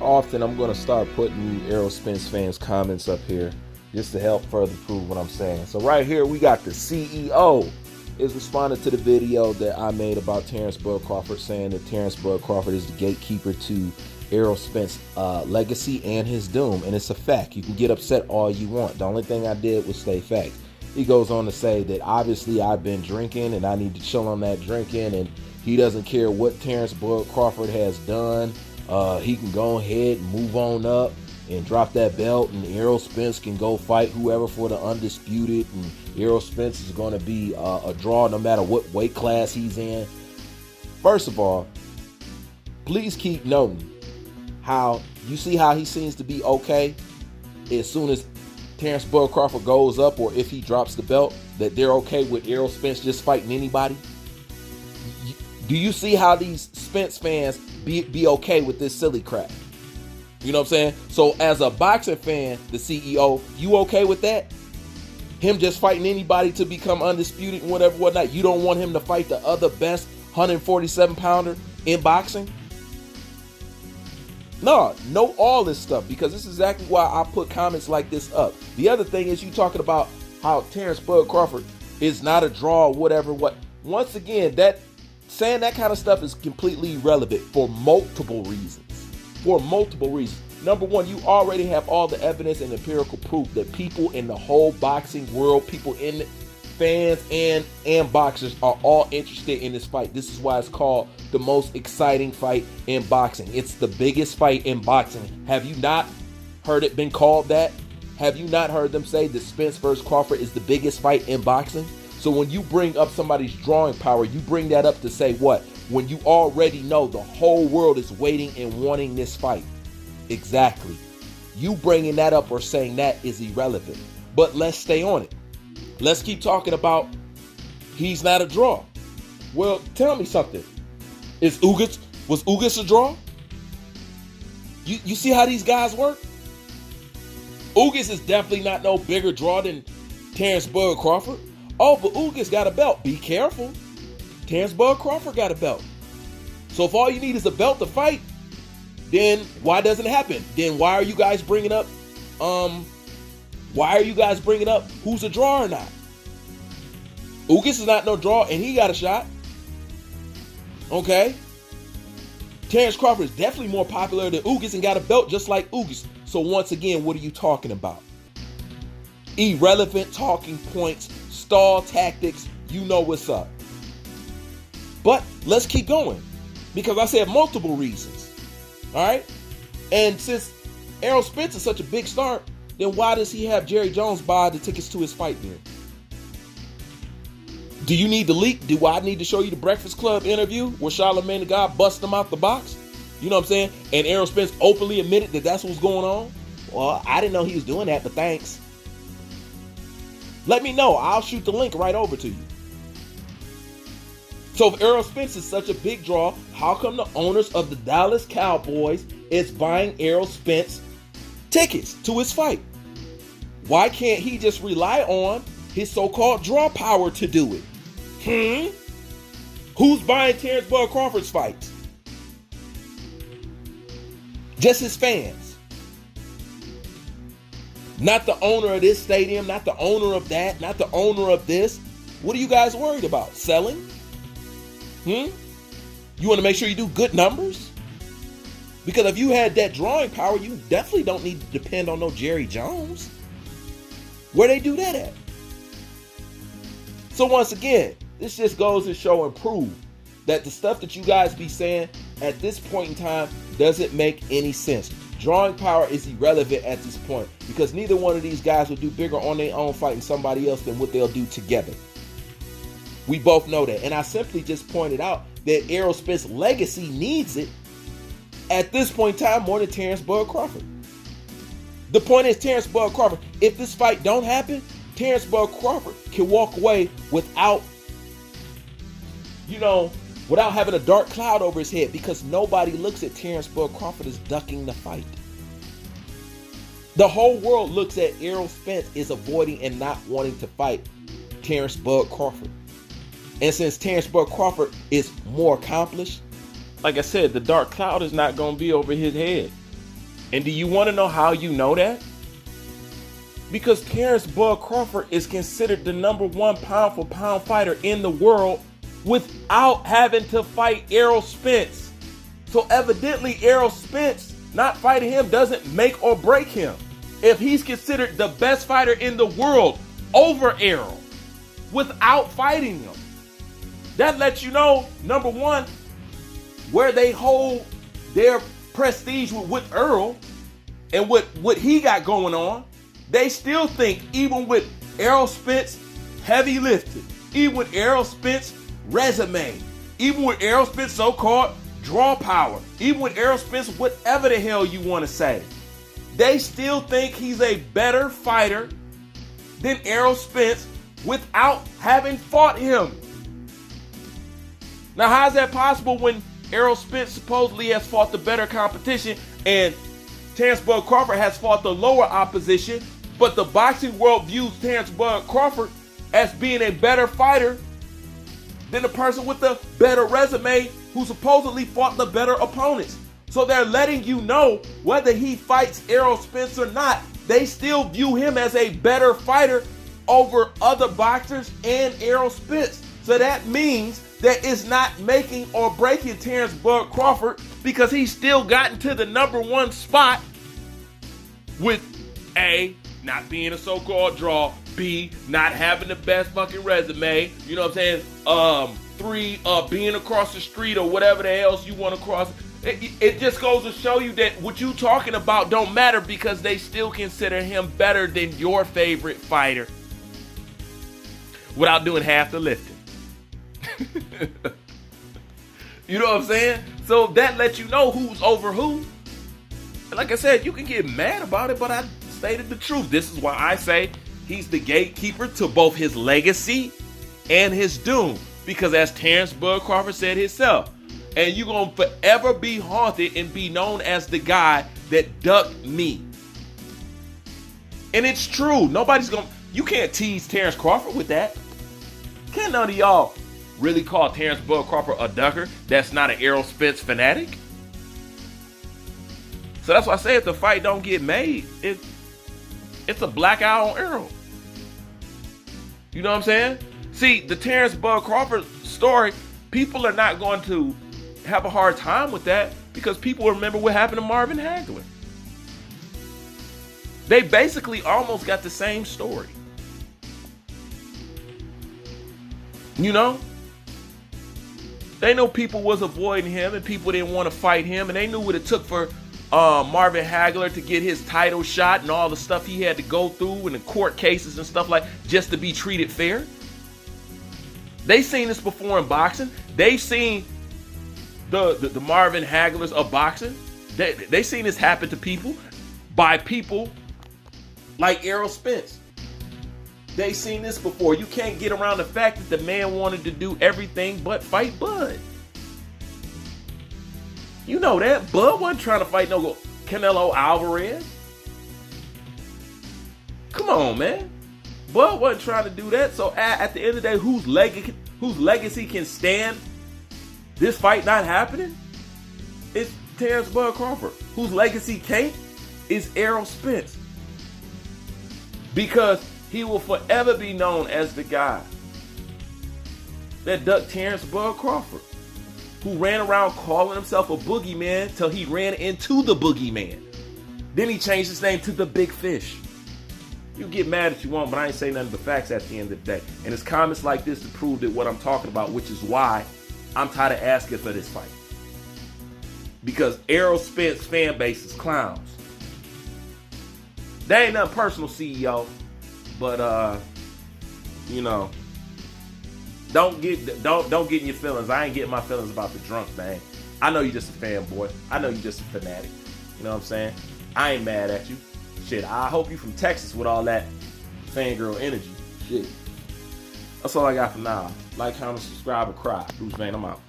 often I'm going to start putting Eroll Spence fans' comments up here just to help further prove what I'm saying. So right here we got the CEO is responding to the video that I made about Terrence Bud Crawford, saying that Terrence Bud Crawford is the gatekeeper to Eroll Spence legacy and his doom. And it's a fact. You can get upset all you want. The only thing I did was stay facts. He goes on to say that obviously I've been drinking and I need to chill on that drinking, and he doesn't care what Terrence Bud Crawford has done. He can go ahead and move on up and drop that belt, and Eroll Spence can go fight whoever for the undisputed, and Eroll Spence is going to be a draw no matter what weight class he's in. First of all, please keep noting how you see how he seems to be okay as soon as Terrence Bud Crawford goes up, or if he drops the belt, that they're okay with Eroll Spence just fighting anybody. Do you see how these Spence fans be okay with this silly crap? You know what I'm saying? So as a boxing fan, the CEO, you okay with that? Him just fighting anybody to become undisputed and whatever, whatnot. You don't want him to fight the other best 147-pounder in boxing? No, know all this stuff, because this is exactly why I put comments like this up. The other thing is you talking about how Terrence Bud Crawford is not a draw or whatever. Once again, that saying that kind of stuff is completely irrelevant for multiple reasons. For multiple reasons. Number one, you already have all the evidence and empirical proof that people in the whole boxing world, people in fans and boxers are all interested in this fight. This is why it's called the most exciting fight in boxing. It's the biggest fight in boxing. Have you not heard it been called that? Have you not heard them say that Spence versus Crawford is the biggest fight in boxing? So when you bring up somebody's drawing power, you bring that up to say what? When you already know the whole world is waiting and wanting this fight. Exactly. You bringing that up or saying that is irrelevant. But let's stay on it. Let's keep talking about he's not a draw. Well, tell me something. Was Ugas a draw? You see how these guys work? Ugas is definitely not no bigger draw than Terrence Bud Crawford. Oh, but Ugas got a belt. Be careful. Terrence Bud Crawford got a belt. So if all you need is a belt to fight, then why doesn't it happen? Then why are you guys bringing up who's a draw or not? Ugas is not no draw and he got a shot. Okay? Terrence Crawford is definitely more popular than Ugas and got a belt just like Ugas. So once again, what are you talking about? Irrelevant talking points, stall tactics, you know what's up. But let's keep going, because I said multiple reasons. All right? And since Eroll Spence is such a big star, then why does he have Jerry Jones buy the tickets to his fight then? Do you need the leak? Do I need to show you the Breakfast Club interview where Charlamagne the God bust him out the box? You know what I'm saying? And Eroll Spence openly admitted that that's what's going on? Well, I didn't know he was doing that, but thanks. Let me know. I'll shoot the link right over to you. So if Eroll Spence is such a big draw, how come the owners of the Dallas Cowboys is buying Eroll Spence tickets to his fight? Why can't he just rely on his so-called draw power to do it? Who's buying Terrence Bud Crawford's fights? Just his fans. Not the owner of this stadium, not the owner of that, not the owner of this. What are you guys worried about? Selling? You want to make sure you do good numbers? Because if you had that drawing power, you definitely don't need to depend on no Jerry Jones. Where they do that at? So once again, this just goes to show and prove that the stuff that you guys be saying at this point in time doesn't make any sense. Drawing power is irrelevant at this point, because neither one of these guys will do bigger on their own fighting somebody else than what they'll do together. We both know that. And I simply just pointed out that Eroll Spence's legacy needs it at this point in time more than Terrence Bud Crawford. The point is, Terrence Bud Crawford, if this fight don't happen, Terrence Bud Crawford can walk away without having a dark cloud over his head, because nobody looks at Terrence Bud Crawford as ducking the fight. The whole world looks at Eroll Spence as avoiding and not wanting to fight Terrence Bud Crawford. And since Terrence Bud Crawford is more accomplished, like I said, the dark cloud is not going to be over his head. And do you want to know how you know that? Because Terrence Bud Crawford is considered the #1 pound for pound fighter in the world without having to fight Errol Spence. So evidently Errol Spence not fighting him doesn't make or break him. If he's considered the best fighter in the world over Errol without fighting him, that lets you know, #1, where they hold their prestige with Earl and what he got going on. They still think, even with Errol Spence heavy lifted, even with Errol Spence resume, even with Errol Spence so-called draw power, even with Errol Spence whatever the hell you want to say, they still think he's a better fighter than Errol Spence without having fought him. Now, how is that possible when Errol Spence supposedly has fought the better competition and Terrence Bud Crawford has fought the lower opposition, but the boxing world views Terrence Bud Crawford as being a better fighter than the person with the better resume who supposedly fought the better opponents? So they're letting you know, whether he fights Errol Spence or not, they still view him as a better fighter over other boxers and Errol Spence. So that means that it's not making or breaking Terrence Bud Crawford, because he's still gotten to the #1 spot with A, not being a so-called draw, B, not having the best fucking resume, you know what I'm saying? 3, being across the street or whatever the else you want to cross. It just goes to show you that what you talking about don't matter, because they still consider him better than your favorite fighter without doing half the lifting. You know what I'm saying? So that lets you know who's over who. And like I said, you can get mad about it, but I stated the truth. This is why I say he's the gatekeeper to both his legacy and his doom. Because as Terrence Bud Crawford said himself, and you're going to forever be haunted and be known as the guy that ducked me. And it's true. You can't tease Terrence Crawford with that. Can't none of y'all really call Terrence Bud Crawford a ducker that's not an Errol Spence fanatic? So that's why I say if the fight don't get made, it's a black eye on Eroll. You know what I'm saying? See, the Terrence Bud Crawford story, people are not going to have a hard time with that, because people remember what happened to Marvin Hagler. They basically almost got the same story. You know? They know people was avoiding him and people didn't want to fight him, and they knew what it took for Marvin Hagler to get his title shot and all the stuff he had to go through and the court cases and stuff like, just to be treated fair. They seen this before in boxing. They've seen the Marvin Haglers of boxing. They seen this happen to people by people like Errol Spence. They seen this before. You can't get around the fact that the man wanted to do everything but fight Bud. You know that. Bud wasn't trying to fight no Canelo Alvarez. Come on, man. Bud wasn't trying to do that. So at the end of the day, whose legacy can stand this fight not happening? It's Terrence Bud Crawford. Whose legacy can't is Errol Spence. Because he will forever be known as the guy that ducked Terrence Bud Crawford, who ran around calling himself a boogeyman till he ran into the boogeyman. Then he changed his name to the Big Fish. You get mad if you want, but I ain't say nothing but facts at the end of the day. And it's comments like this to prove that what I'm talking about, which is why I'm tired of asking for this fight. Because Errol Spence fan base is clowns. That ain't nothing personal, CEO. But you know, don't get in your feelings. I ain't getting my feelings about the drunk thing. I know you just a fanboy. I know you just a fanatic. You know what I'm saying? I ain't mad at you. Shit, I hope you from Texas with all that fangirl energy. Shit. That's all I got for now. Like, comment, subscribe, and cry. Bruce Vane, I'm out.